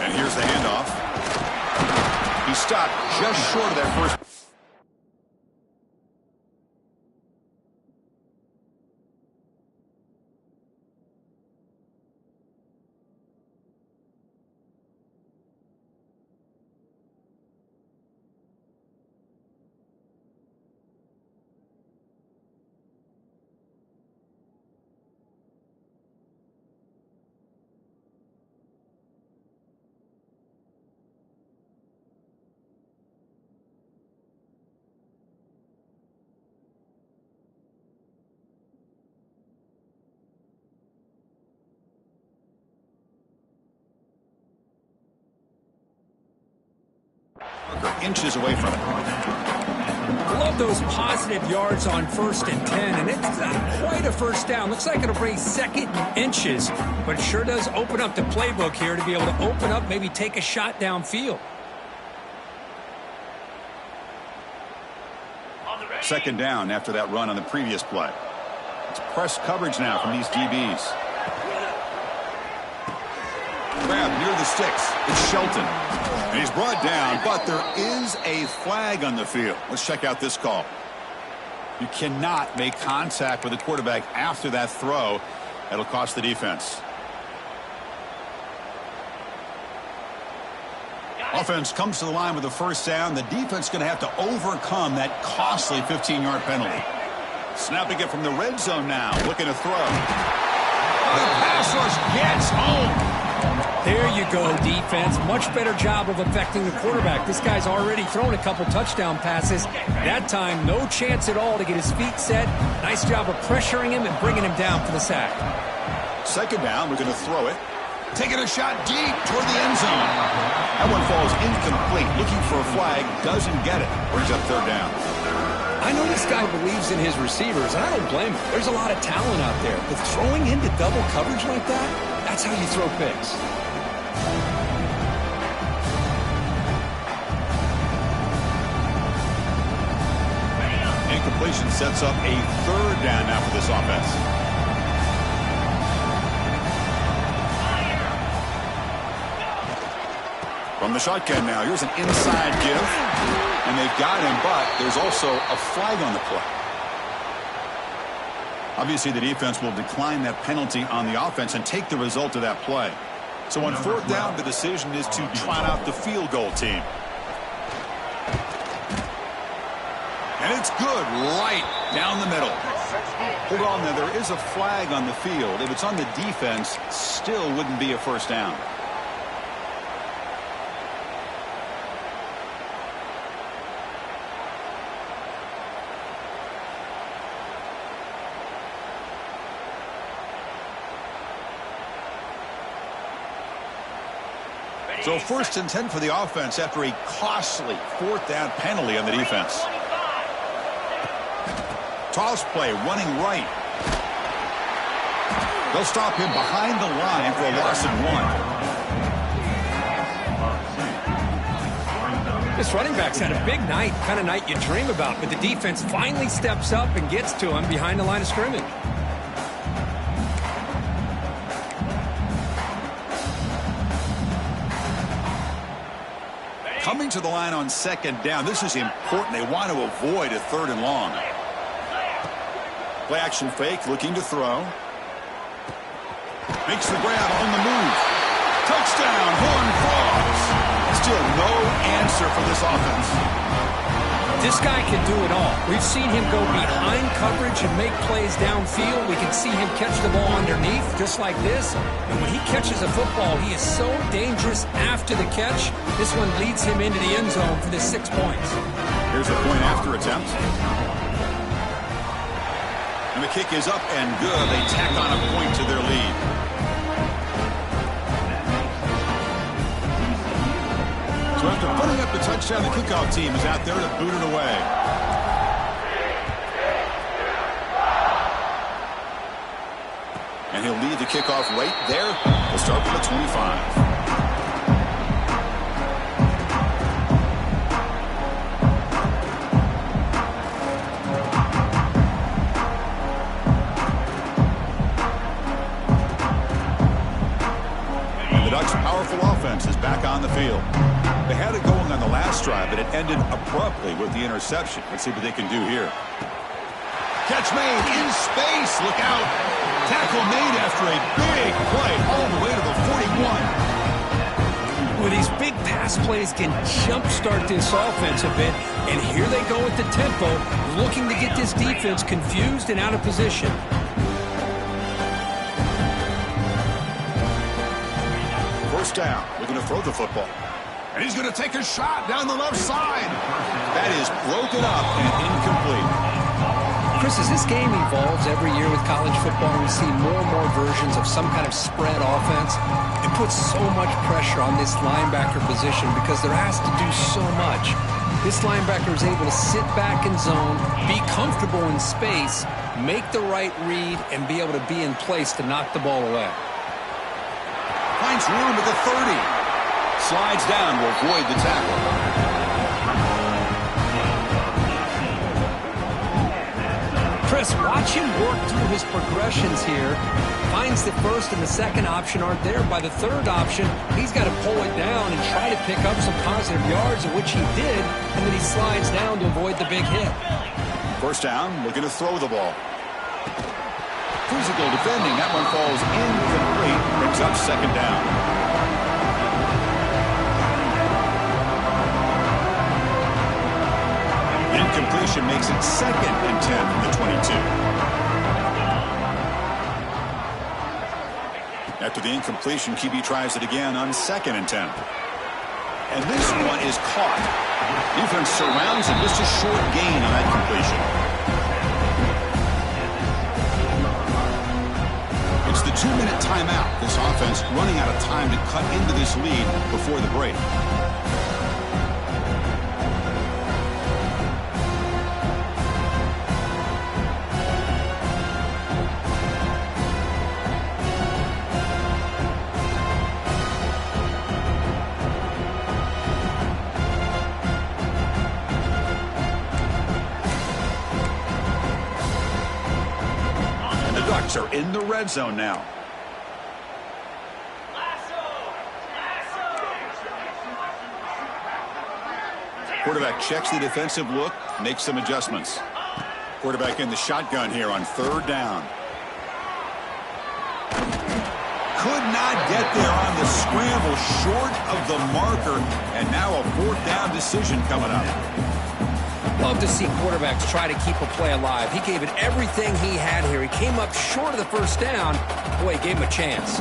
And here's the handoff. He stopped just short of that first. Inches away from it. I love those positive yards on 1st and 10, and it's not quite a first down. Looks like it'll bring 2nd and inches, but it sure does open up the playbook here to be able to open up, maybe take a shot downfield. 2nd down after that run on the previous play. It's press coverage now from these DBs. Grab near the sticks. It's Shelton. And he's brought down, but there is a flag on the field. Let's check out this call. You cannot make contact with the quarterback after that throw. That'll cost the defense. Offense comes to the line with a first down. The defense is going to have to overcome that costly 15-yard penalty. Snapping it from the red zone now. Looking to throw. The pass rush gets home. There you go, defense. Much better job of affecting the quarterback. This guy's already thrown a couple touchdown passes. That time, no chance at all to get his feet set. Nice job of pressuring him and bringing him down for the sack. 2nd down, we're going to throw it. Taking a shot deep toward the end zone. That one falls incomplete. Looking for a flag, doesn't get it. Brings up 3rd down. I know this guy believes in his receivers, and I don't blame him. There's a lot of talent out there. But throwing into double coverage like that, that's how you throw picks. Incompletion sets up a 3rd down now for this offense. From the shotgun now, here's an inside give. And they've got him, but there's also a flag on the play. Obviously, the defense will decline that penalty on the offense and take the result of that play. So on 4th down, the decision is to trot out the field goal team. And it's good right down the middle. Hold on there. There is a flag on the field. If it's on the defense, still wouldn't be a first down. So 1st and 10 for the offense after a costly 4th down penalty on the defense. Toss play running right. They'll stop him behind the line for a loss of 1. This running back's had a big night, kind of night you dream about, but the defense finally steps up and gets to him behind the line of scrimmage. Coming to the line on 2nd down. This is important. They want to avoid a 3rd and long. Play action fake, looking to throw. Makes the grab on the move. Touchdown, Horned Frogs. Still no answer for this offense. This guy can do it all. We've seen him go behind coverage and make plays downfield. We can see him catch the ball underneath, just like this. And when he catches a football, he is so dangerous after the catch. This one leads him into the end zone for the 6 points. Here's a point after attempt. And the kick is up and good. They tack on a point to their lead. So after putting up the touchdown, the kickoff team is out there to boot it away. And he'll lead the kickoff right there. We'll start from the 25. Powerful offense. offense is back on the field. They had it going on the last drive, but it ended abruptly with the interception. Let's see what they can do here. Catch made in space. Look out. Tackle made after a big play all the way to the 41. Well, these big pass plays can jumpstart this offense a bit, and here they go at the tempo, looking to get this defense confused and out of position. First down, looking to throw the football. And he's going to take a shot down the left side. That is broken up and incomplete. Chris, as this game evolves every year with college football, we see more and more versions of some kind of spread offense. It puts so much pressure on this linebacker position because they're asked to do so much. This linebacker is able to sit back in zone, be comfortable in space, make the right read, and be able to be in place to knock the ball away. Finds room at the 30. Slides down to avoid the tackle. Chris, watch him work through his progressions here. Finds the first and the second option aren't there. By the third option, he's got to pull it down and try to pick up some positive yards, of which he did, and then he slides down to avoid the big hit. First down, looking to throw the ball. Physical defending. That one falls incomplete. Brings up second down. Incompletion makes it 2nd and 10 from the 22. After the incompletion, QB tries it again on 2nd and 10. And this one is caught. Defense surrounds him. Just a short gain on that completion. It's the 2-minute timeout. This offense running out of time to cut into this lead before the break. Are in the red zone now. Quarterback checks the defensive look, makes some adjustments. Quarterback in the shotgun here on 3rd down. Could not get there on the scramble, short of the marker, and now a 4th down decision coming up. Love to see quarterbacks try to keep a play alive. He gave it everything he had here. He came up short of the first down. Boy, he gave him a chance.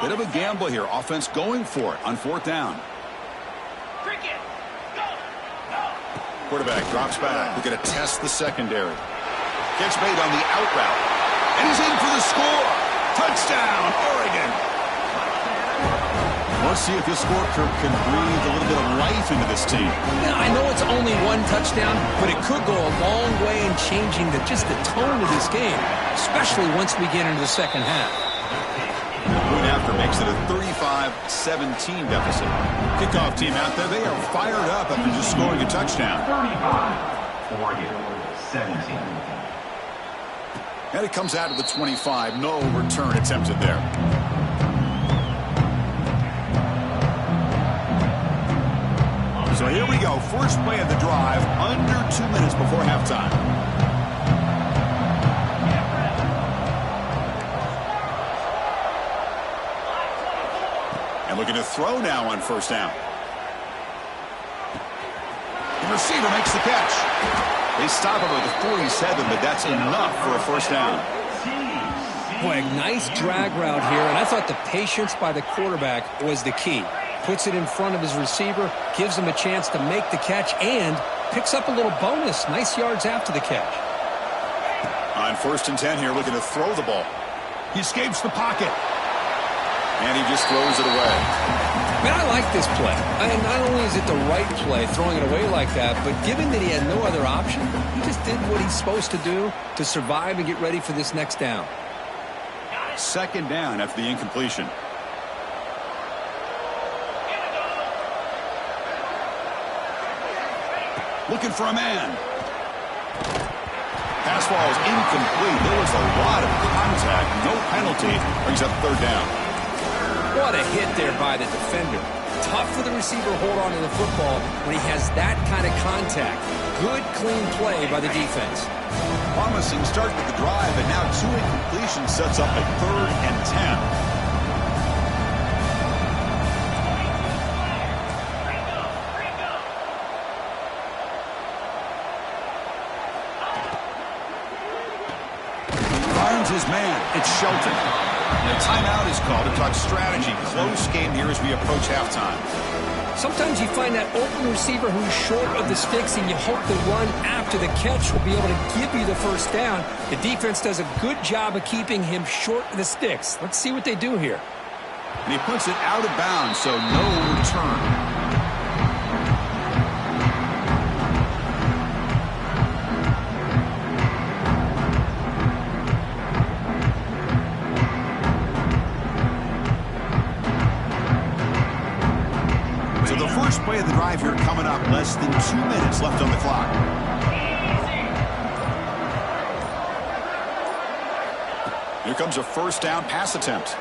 Bit of a gamble here. Offense going for it on 4th down. Quarterback drops back. We're going to test the secondary. Gets made on the out route. And he's in for the score. Touchdown, Oregon. Let's see if this score can breathe a little bit of life into this team. Yeah, I know it's only one touchdown, but it could go a long way in changing just the tone of this game, especially once we get into the second half. The point after makes it a 35-17 deficit. Kickoff team out there, they are fired up after just scoring a touchdown. 35-17. And it comes out of the 25. No return attempted there. So here we go. First play of the drive, under 2 minutes before halftime. And looking to throw now on 1st down. The receiver makes the catch. They stop him at the 47, but that's enough for a 1st down. Boy, a nice drag route here, and I thought the patience by the quarterback was the key. Puts it in front of his receiver, gives him a chance to make the catch, and picks up a little bonus. Nice yards after the catch. On 1st and 10 here, looking to throw the ball. He escapes the pocket. And he just throws it away. Man, I like this play. And not only is it the right play, throwing it away like that, but given that he had no other option, he just did what he's supposed to do to survive and get ready for this next down. 2nd down after the incompletion. Looking for a man. Pass ball is incomplete. There was a lot of contact. No penalty. Brings up third down. What a hit there by the defender. Tough for the receiver to hold on to the football when he has that kind of contact. Good, clean play by the defense. Promising start to the drive, and now 2 incompletions sets up a 3rd and 10. His man, it's Shelton. And a timeout is called to talk strategy. Close game here as we approach halftime. Sometimes you find that open receiver who's short of the sticks, and you hope the run after the catch will be able to give you the first down. The defense does a good job of keeping him short of the sticks. Let's see what they do here. And he puts it out of bounds, so no return. Play of the drive here coming up. Less than 2 minutes left on the clock. Here comes a first down pass attempt.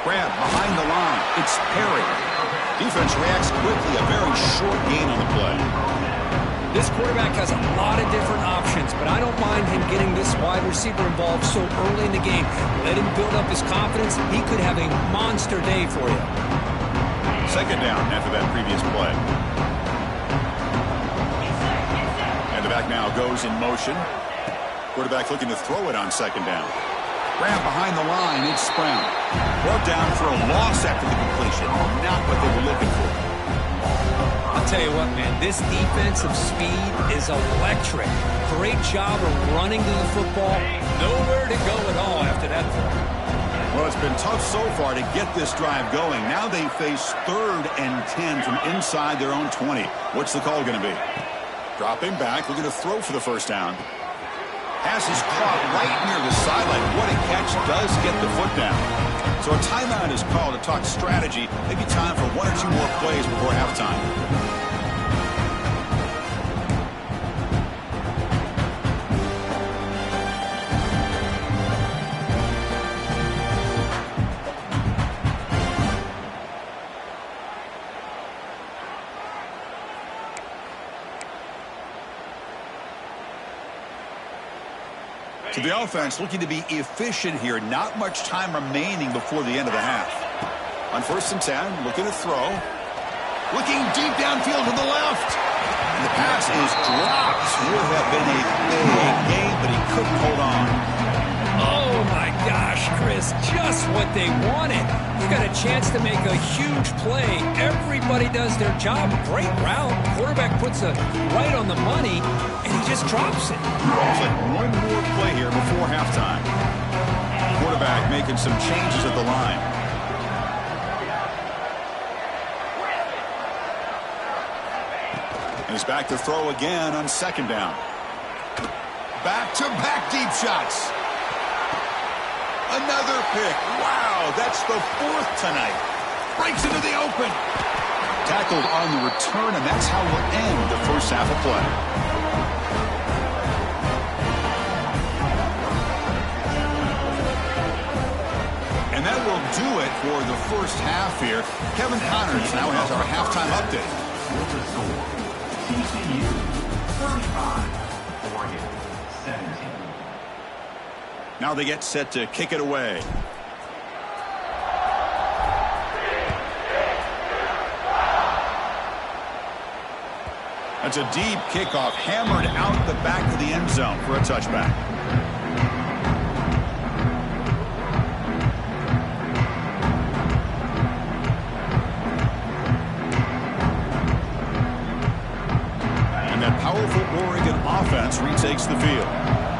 Grab behind the line. It's Perry. Defense reacts quickly. A very short gain on the play. This quarterback has a lot of different options, but I don't mind him getting this wide receiver involved so early in the game. Let him build up his confidence. He could have a monster day for you. Second down after that previous play. And the back now goes in motion. Quarterback looking to throw it on second down. Grab behind the line. It's Brown. Brought down for a loss after the completion. Not what they were looking for. I'll tell you what, man. This defensive speed is electric. Great job of running to the football. Nowhere to go at all after that throw. Well, it's been tough so far to get this drive going. Now they face 3rd and 10 from inside their own 20. What's the call going to be? Dropping back, looking to throw for the first down. Pass is caught right near the sideline. What a catch, does get the foot down. So a timeout is called to talk strategy. Maybe time for 1 or 2 more plays before halftime. So the offense looking to be efficient here. Not much time remaining before the end of the half. On 1st and 10, looking to throw. Looking deep downfield to the left. And the pass is dropped. Would have been a big game, but he couldn't hold on. Oh, my gosh, Chris. Just what they wanted. You got a chance to make a huge play. Everybody does their job. Great route. Quarterback puts it right on the money, and he just drops it. It's like one more play here before halftime. Quarterback making some changes at the line. And he's back to throw again on second down. Back-to-back deep shots. Another pick. Wow, that's the 4th tonight. Breaks into the open. Tackled on the return, and that's how we'll end the first half of play. And that will do it for the first half here. Kevin Connors now has our halftime update. TCU 35, Oregon 17. Now they get set to kick it away. That's a deep kickoff, hammered out the back of the end zone for a touchback. And that powerful Oregon offense retakes the field.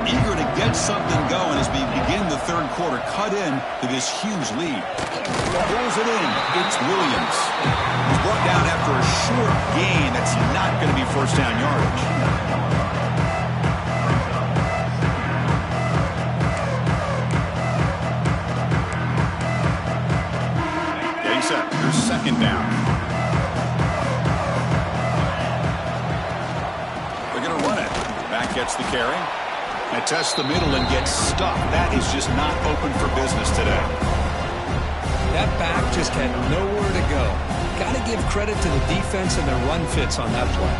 Eager to get something going as we begin the 3rd quarter. Cut in to this huge lead. Rolls it in. It's Williams. He's brought down after a short gain. That's not going to be first down yardage. Getting set. Here's second down. They're going to run it. Back gets the carry. And test the middle and get stuck. That is just not open for business today. That back just had nowhere to go. Got to give credit to the defense and their run fits on that play.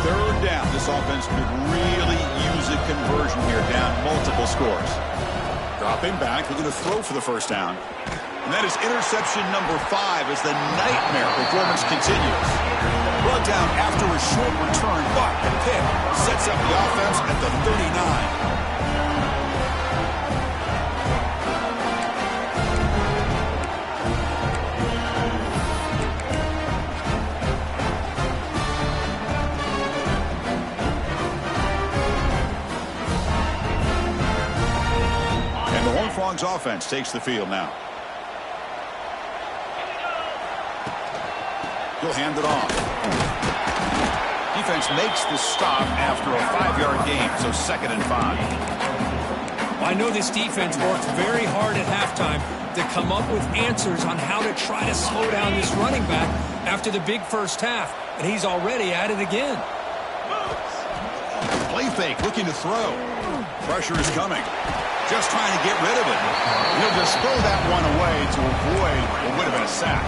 Third down. This offense could really use a conversion here, down multiple scores. Dropping back, looking to throw for the first down. And that is interception number 5 as the nightmare performance continues. Brought down after a short return, but the pick sets up the offense at the 39. And the Horned Frogs offense takes the field now. He'll hand it off. Defense makes the stop after a 5-yard gain, so 2nd and 5. I know this defense worked very hard at halftime to come up with answers on how to try to slow down this running back after the big first half, and he's already at it again. Play fake, looking to throw. Pressure is coming. Just trying to get rid of it. He'll just throw that one away to avoid what would have been a sack.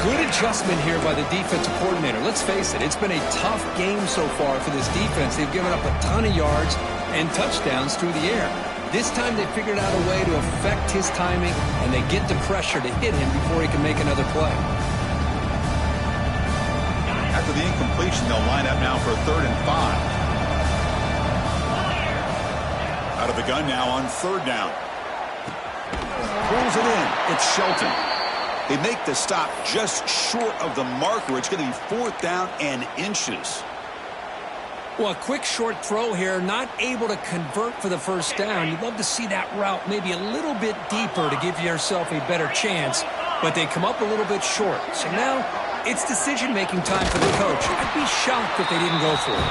Good adjustment here by the defensive coordinator. Let's face it, it's been a tough game so far for this defense. They've given up a ton of yards and touchdowns through the air. This time they figured out a way to affect his timing, and they get the pressure to hit him before he can make another play. After the incompletion, they'll line up now for a 3rd and 5. Out of the gun now on 3rd down. Pulls it in. It's Shelton. They make the stop just short of the marker. It's going to be 4th down and inches. Well, a quick short throw here, not able to convert for the first down. You'd love to see that route maybe a little bit deeper to give yourself a better chance, but they come up a little bit short. So now it's decision-making time for the coach. I'd be shocked if they didn't go for it.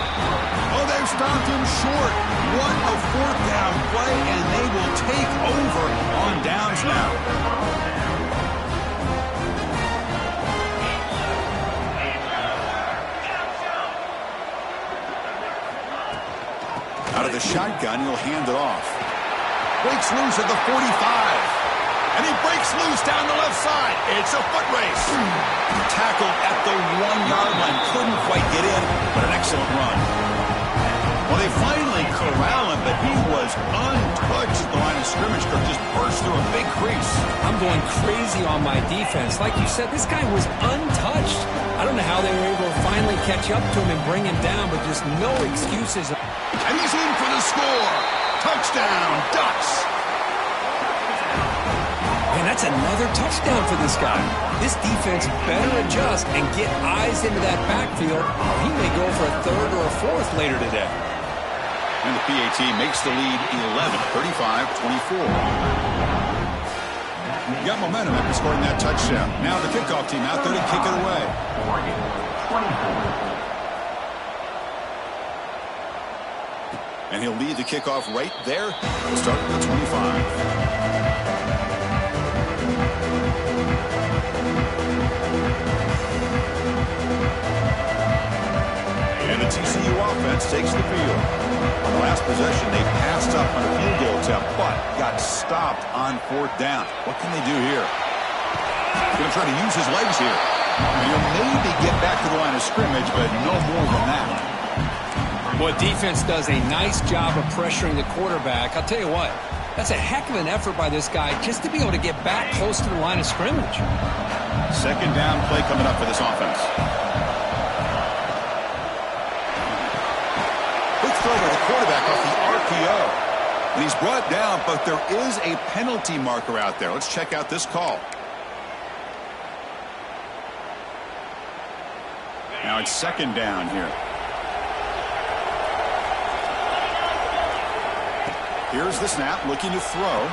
Oh, they've stopped him short. What a 4th down play, and they will take over on downs now. Out of the shotgun, he'll hand it off. Breaks loose at the 45. And he breaks loose down the left side. It's a foot race. Tackled at the 1-yard line. Couldn't quite get in, but an excellent run. Well, they finally corral him, but he was untouched at the line of scrimmage. Kirk just burst through a big crease. I'm going crazy on my defense. Like you said, this guy was untouched. I don't know how they were able to finally catch up to him and bring him down, but just no excuses. And he's in for the score. Touchdown, Ducks. And that's another touchdown for this guy. This defense better adjust and get eyes into that backfield. He may go for a 3rd or a 4th later today. And the PAT makes the lead 11, 35-24. You got momentum after scoring that touchdown. Now the kickoff team out there to kick it away. And he'll lead the kickoff right there. Start at the 25. And the TCU offense takes the field. On the last possession, they passed up on a field goal attempt, but got stopped on 4th down. What can they do here? Going to try to use his legs here. He'll maybe get back to the line of scrimmage, but no more than that. Well, defense does a nice job of pressuring the quarterback. I'll tell you what, that's a heck of an effort by this guy just to be able to get back close to the line of scrimmage. 2nd down play coming up for this offense. Quick throw by the quarterback off the RPO. And he's brought down, but there is a penalty marker out there. Let's check out this call. Now it's 2nd down here. Here's the snap, looking to throw.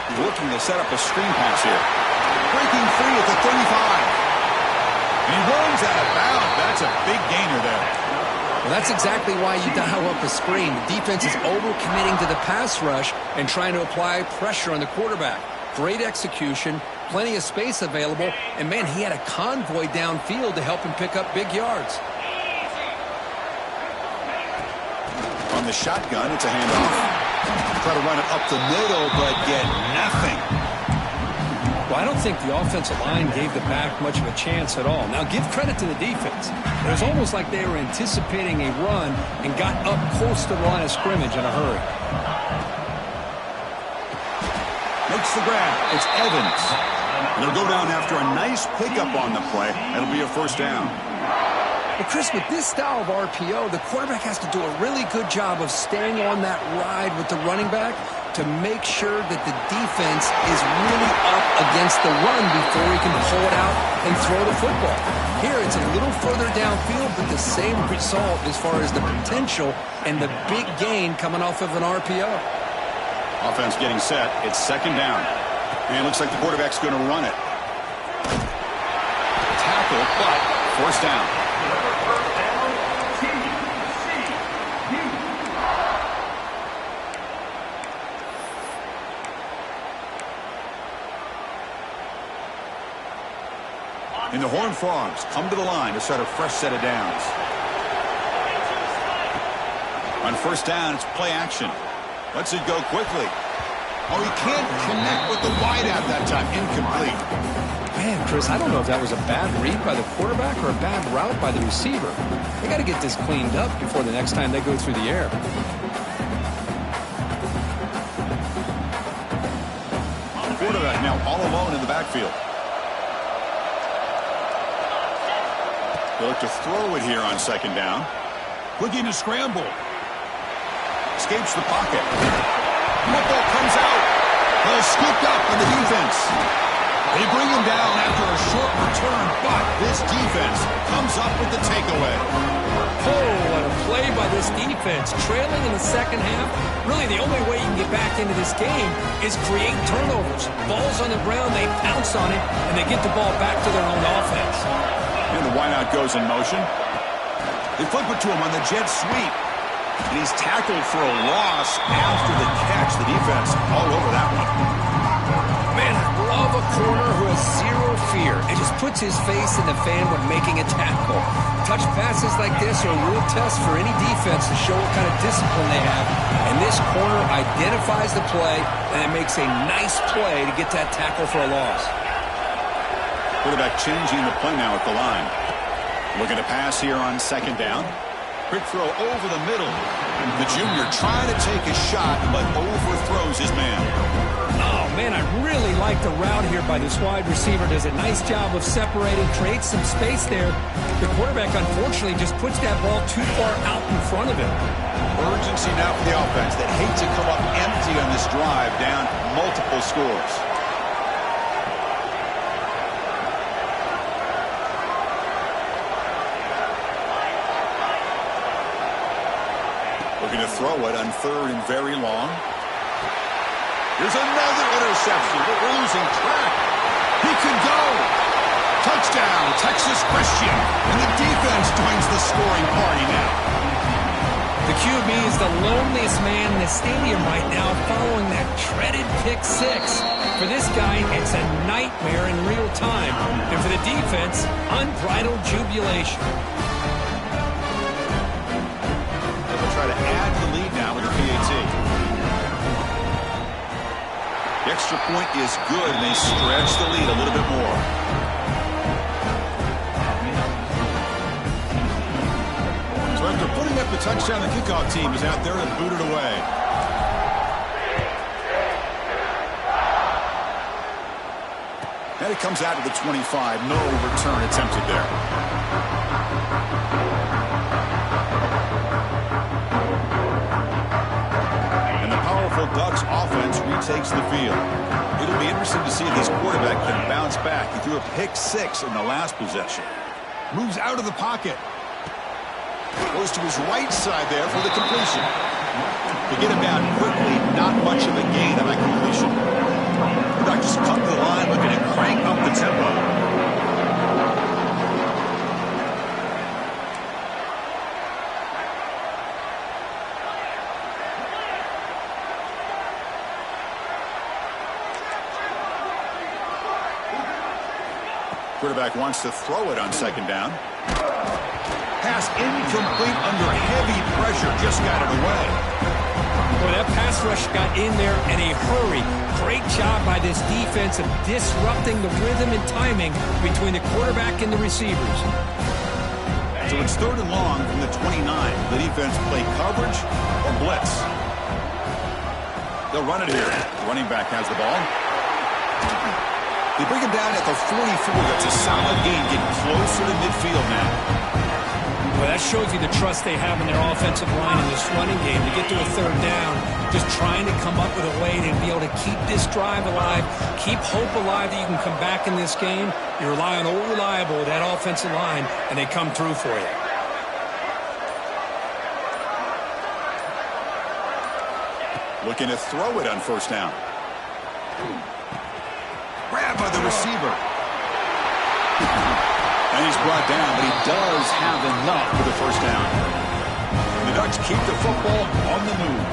He's looking to set up a screen pass here. Breaking free at the 35. And he runs out of bounds. That's a big gainer there. Well, that's exactly why you dial up a screen. The defense is overcommitting to the pass rush and trying to apply pressure on the quarterback. Great execution. plenty of space available, and, man, he had a convoy downfield to help him pick up big yards. On the shotgun, it's a handoff. Try to run it up the middle, but get nothing. Well, I don't think the offensive line gave the back much of a chance at all. Now, give credit to the defense. It was almost like they were anticipating a run and got up close to the line of scrimmage in a hurry. Makes the grab. It's Evans. And they'll go down after a nice pickup on the play. That'll be a first down. Well, Chris, with this style of RPO, the quarterback has to do a really good job of staying on that ride with the running back to make sure that the defense is really up against the run before he can pull it out and throw the football. Here, it's a little further downfield, but the same result as far as the potential and the big gain coming off of an RPO. Offense getting set. It's second down. And it looks like the quarterback's going to run it. Tackle, but first down. And the Horned Frogs come to the line to start a fresh set of downs. On first down, it's play action. Lets it go quickly. Oh, he can't connect with the wideout that time. Incomplete. Man, Chris, I don't know if that was a bad read by the quarterback or a bad route by the receiver. They got to get this cleaned up before the next time they go through the air. Quarterback now all alone in the backfield. They look to throw it here on second down. Looking to scramble. Escapes the pocket. Football comes out. Well, scooped up on the defense. They bring him down after a short return, but this defense comes up with the takeaway. Oh, what a play by this defense. Trailing in the second half, really the only way you can get back into this game is create turnovers. Ball's on the ground, they pounce on it, and they get the ball back to their own offense. And the wideout goes in motion. They flip it to him on the jet sweep. And he's tackled for a loss after the catch. The defense all over that one. Man, I love a corner who has zero fear and just puts his face in the fan when making a tackle. Touch passes like this are a real test for any defense to show what kind of discipline they have. And this corner identifies the play, and it makes a nice play to get that tackle for a loss. Quarterback changing the play now at the line. Looking to pass here on second down. Quick throw over the middle. The junior trying to take a shot, but overthrows his man. Oh, man, I really like the route here by this wide receiver. Does a nice job of separating, creates some space there. The quarterback, unfortunately, just puts that ball too far out in front of him. Urgency now for the offense that hate to come up empty on this drive, down multiple scores. Looking to throw it on third and very long. Here's another interception, but we're losing track. He could go. Touchdown, Texas Christian. And the defense joins the scoring party now. The QB is the loneliest man in the stadium right now following that dreaded pick six. For this guy, it's a nightmare in real time. And for the defense, unbridled jubilation. Try to add the lead now with the PAT. The extra point is good, and they stretch the lead a little bit more. So after putting up the touchdown, the kickoff team is out there to boot it away. And it comes out to the 25. No return attempted there. Ducks offense retakes the field. It'll be interesting to see if this quarterback can bounce back. He threw a pick six in the last possession. Moves out of the pocket. Goes to his right side there for the completion. To get him down quickly, not much of a gain on that completion. Quarterback just come to the line looking to crank up the tempo. Quarterback wants to throw it on second down. Pass incomplete under heavy pressure. Just got it away. Boy, that pass rush got in there in a hurry. Great job by this defense of disrupting the rhythm and timing between the quarterback and the receivers. So it's 3rd and long from the 29. The defense play coverage or blitz. They'll run it here. The running back has the ball. They bring him down at the 44. That's a solid gain, getting closer to midfield now. Well, that shows you the trust they have in their offensive line in this running game to get to a 3rd down, just trying to come up with a way to be able to keep this drive alive, keep hope alive that you can come back in this game. You rely on old reliable, that offensive line, and they come through for you. Looking to throw it on 1st down. Grab by the receiver. And he's brought down, but he does have enough for the 1st down. The Ducks keep the football on the move.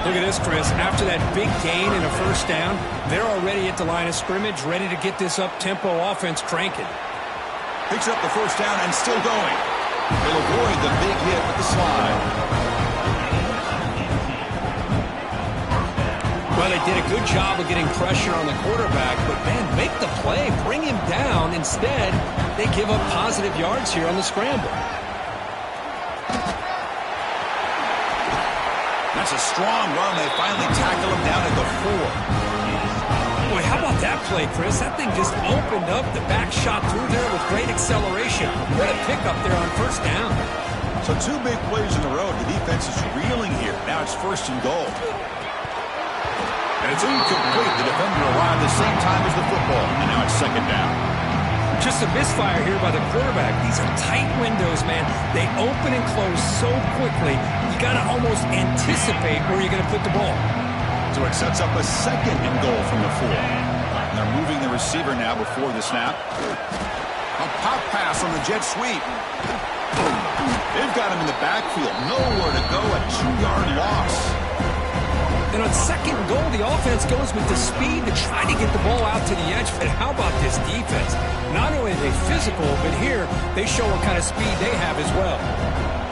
Look at this, Chris. After that big gain and a 1st down, they're already at the line of scrimmage, ready to get this up-tempo offense cranking. Picks up the 1st down and still going. They'll avoid the big hit with the slide. Well, they did a good job of getting pressure on the quarterback, but, man, make the play. Bring him down. Instead, they give up positive yards here on the scramble. That's a strong run. They finally tackle him down at the 4. Boy, how about that play, Chris? That thing just opened up. The back shot through there with great acceleration. What a pickup there on 1st down. So 2 big plays in a row. The defense is reeling here. Now it's 1st and goal. And it's incomplete. The defender arrived the same time as the football. And now it's 2nd down. Just a misfire here by the quarterback. These are tight windows, man. They open and close so quickly. You got to almost anticipate where you're going to put the ball. So it sets up a 2nd and goal from the 4. And they're moving the receiver now before the snap. A pop pass on the jet sweep. They've got him in the backfield. Nowhere to go. A 2-yard loss. And on 2nd and goal, the offense goes with the speed to try to get the ball out to the edge. But how about this defense? Not only are they physical, but here they show what kind of speed they have as well.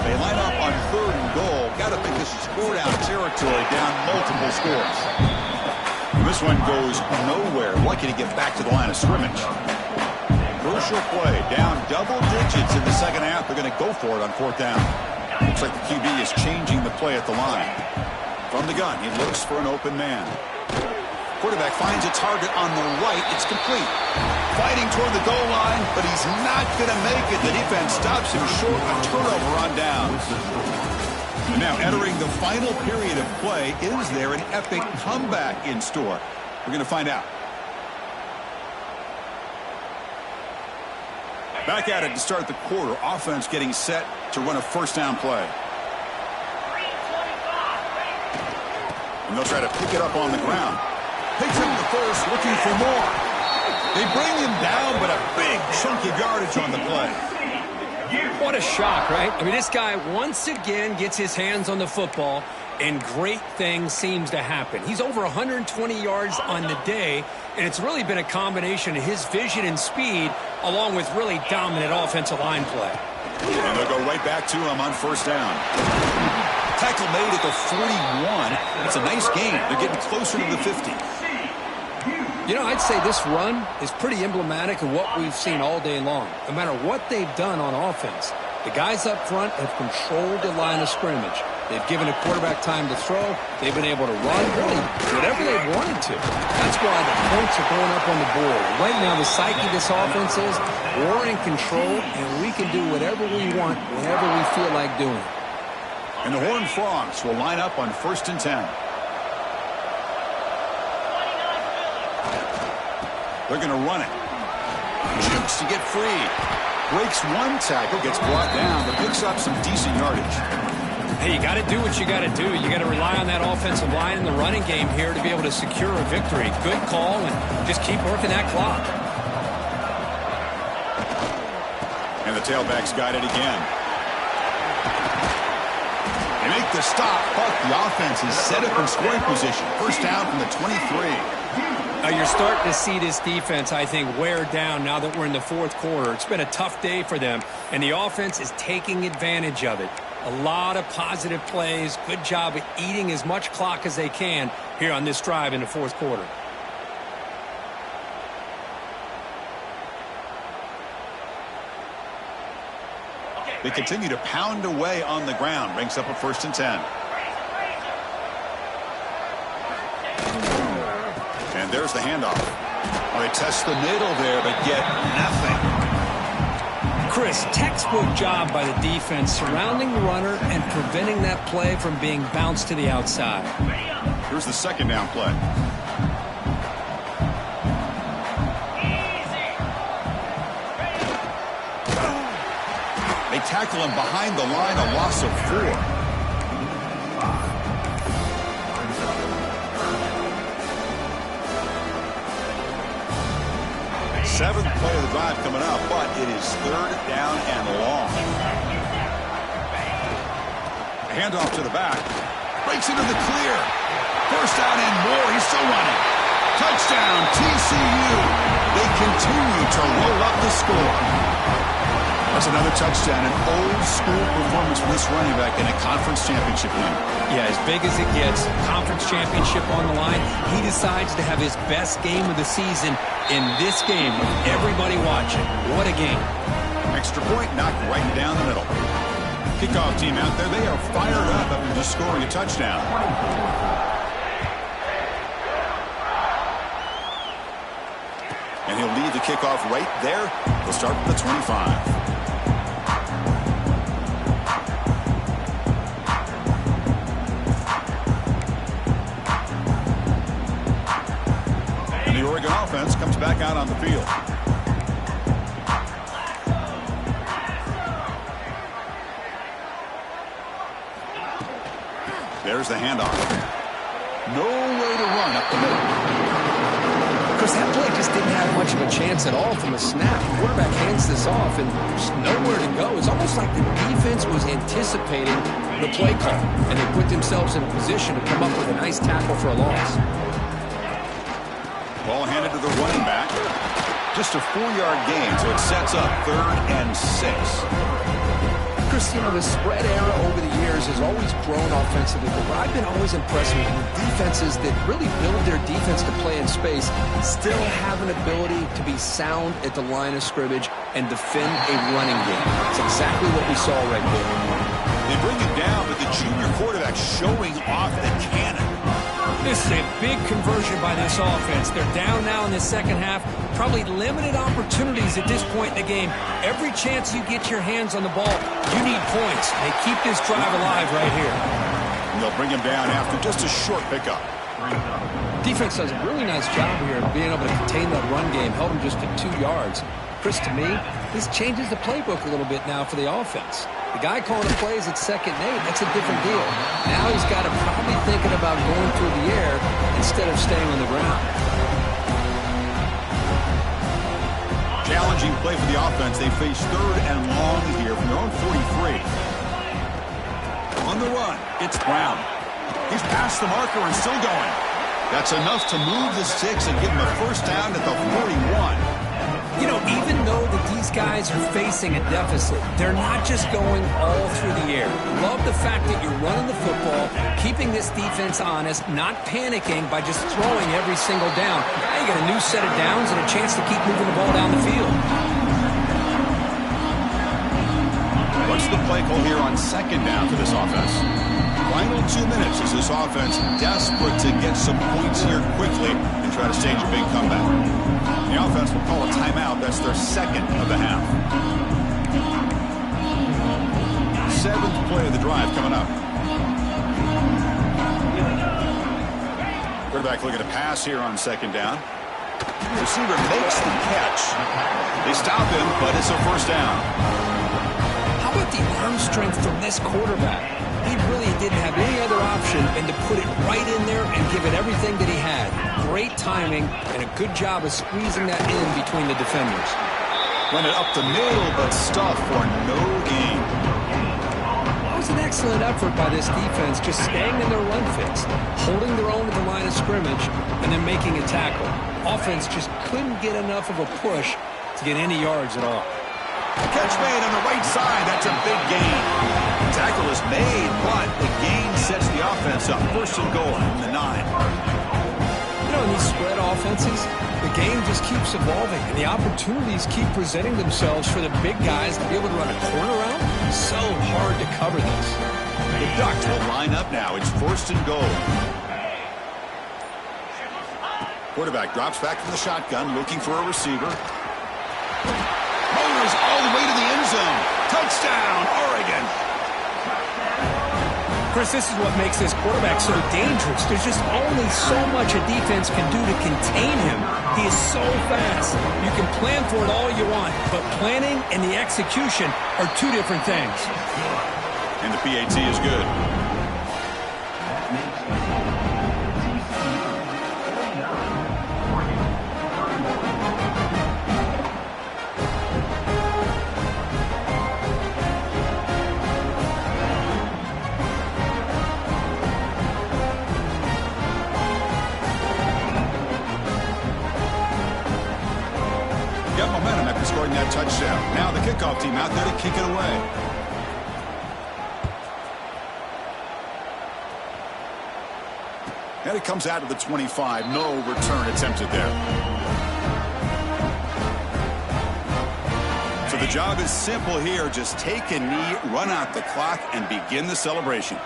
They line up on 3rd and goal. Got to think this is score-down territory, down multiple scores. And this one goes nowhere. Lucky to get back to the line of scrimmage. Crucial play. Down double digits in the 2nd half. They're going to go for it on 4th down. Looks like the QB is changing the play at the line. From the gun, he looks for an open man. Quarterback finds a target on the right. It's complete. Fighting toward the goal line, but he's not going to make it. The defense stops him short. A turnover on downs. And now entering the final period of play, is there an epic comeback in store? We're going to find out. Back at it to start the quarter. Offense getting set to run a 1st down play. And they'll try to pick it up on the ground. Picks up the 1st, looking for more. They bring him down, but a big chunk of yardage on the play. What a shock, right? I mean, this guy once again gets his hands on the football, and great things seems to happen. He's over 120 yards on the day, and it's really been a combination of his vision and speed, along with really dominant offensive line play. And they'll go right back to him on 1st down. Tackle made at the 41. It's a nice gain. They're getting closer to the 50. You know, I'd say this run is pretty emblematic of what we've seen all day long. No matter what they've done on offense, the guys up front have controlled the line of scrimmage. They've given a quarterback time to throw. They've been able to run, really, whatever they wanted to. That's why the points are going up on the board. Right now, the psyche of this offense is we're in control, and we can do whatever we want whenever we feel like doing it. And the Horned Frogs will line up on 1st and 10. They're going to run it. Jukes to get free. Breaks one tackle, gets brought down, but picks up some decent yardage. Hey, you got to do what you got to do. You got to rely on that offensive line in the running game here to be able to secure a victory. Good call, and just keep working that clock. And the tailback's got it again. They make the stop, but the offense is set up in scoring position. 1st down from the 23. You're starting to see this defense, I think, wear down now that we're in the fourth quarter. It's been a tough day for them, and the offense is taking advantage of it. A lot of positive plays. Good job at eating as much clock as they can here on this drive in the fourth quarter. They continue to pound away on the ground. Brings up a 1st and 10. And there's the handoff. Well, they test the middle there, but get nothing. Chris, textbook job by the defense surrounding the runner and preventing that play from being bounced to the outside. Here's the 2nd down play. They tackle him behind the line, a loss of 4. 7th play of the drive coming up, but it is 3rd down and long. Handoff to the back. Breaks into the clear. 1st down and more. He's still running. Touchdown, TCU. They continue to roll up the score. That's another touchdown, an old-school performance for this running back in a conference championship game. Yeah, as big as it gets, conference championship on the line, he decides to have his best game of the season in this game with everybody watching. What a game. Extra point knocked right down the middle. Kickoff team out there, they are fired up after just scoring a touchdown. And he'll lead the kickoff right there. We'll start with the 25. The Oregon offense comes back out on the field. There's the handoff. No way to run up the middle. Chris, that play just didn't have much of a chance at all from the snap. The quarterback hands this off, and there's nowhere to go. It's almost like the defense was anticipating the play call, and they put themselves in a position to come up with a nice tackle for a loss. Ball handed to the running back. Just a 4-yard gain, so it sets up 3rd and 6. Chris, you know, the spread era over the years has always grown offensively, but what I've been always impressed with defenses that really build their defense to play in space still have an ability to be sound at the line of scrimmage and defend a running game. It's exactly what we saw right there. They bring him down, but the junior quarterback showing off the cannon. This is a big conversion by this offense. They're down now in the second half. Probably limited opportunities at this point in the game. Every chance you get your hands on the ball, you need points. They keep this drive alive right here. And they'll bring him down after just a short pickup. Defense does a really nice job here of being able to contain that run game, held him just to 2 yards. Chris, to me, this changes the playbook a little bit now for the offense. The guy calling the plays at 2nd and 8, that's a different deal. Now he's got to probably thinking about going through the air instead of staying on the ground. Challenging play for the offense. They face 3rd and long here from their own 43. On the run, it's Brown. He's past the marker and still going. That's enough to move the sticks and give him a 1st down at the 41. You know, even though that these guys are facing a deficit, they're not just going all through the air. Love the fact that you're running the football, keeping this defense honest, not panicking by just throwing every single down. Now you got a new set of downs and a chance to keep moving the ball down the field. What's the play call here on 2nd down for this offense? Final 2 minutes as this offense desperate to get some points here quickly and try to stage a big comeback. The offense will call a timeout. That's their 2nd of the half. 7th play of the drive coming up. Quarterback looking to pass here on 2nd down. The receiver makes the catch. They stop him, but it's a 1st down. How about the arm strength from this quarterback? He really didn't have any other option than to put it right in there and give it everything that he had. Great timing and a good job of squeezing that in between the defenders. Run it up the middle, but stuff for no gain. What was the next excellent effort by this defense, just staying in their run fix, holding their own at the line of scrimmage, and then making a tackle. Offense just couldn't get enough of a push to get any yards at all. Catch made on the right side. That's a big gain. Tackle is made, but the gain sets the offense up. First and goal from the 9. You know, in these spread offenses, the game just keeps evolving, and the opportunities keep presenting themselves for the big guys to be able to run a corner out. So hard to cover this. The Ducks will line up now. It's first and goal. Quarterback drops back from the shotgun, looking for a receiver. Motors all the way to the end zone. Touchdown, Oregon. Chris, this is what makes this quarterback so dangerous. There's just only so much a defense can do to contain him. He is so fast. You can plan for it all you want, but planning and the execution are two different things. And the PAT is good. Got momentum after scoring that touchdown. Now the kickoff team out there to kick it away. And it comes out to the 25. No return attempted there. So the job is simple here. Just take a knee, run out the clock, and begin the celebration.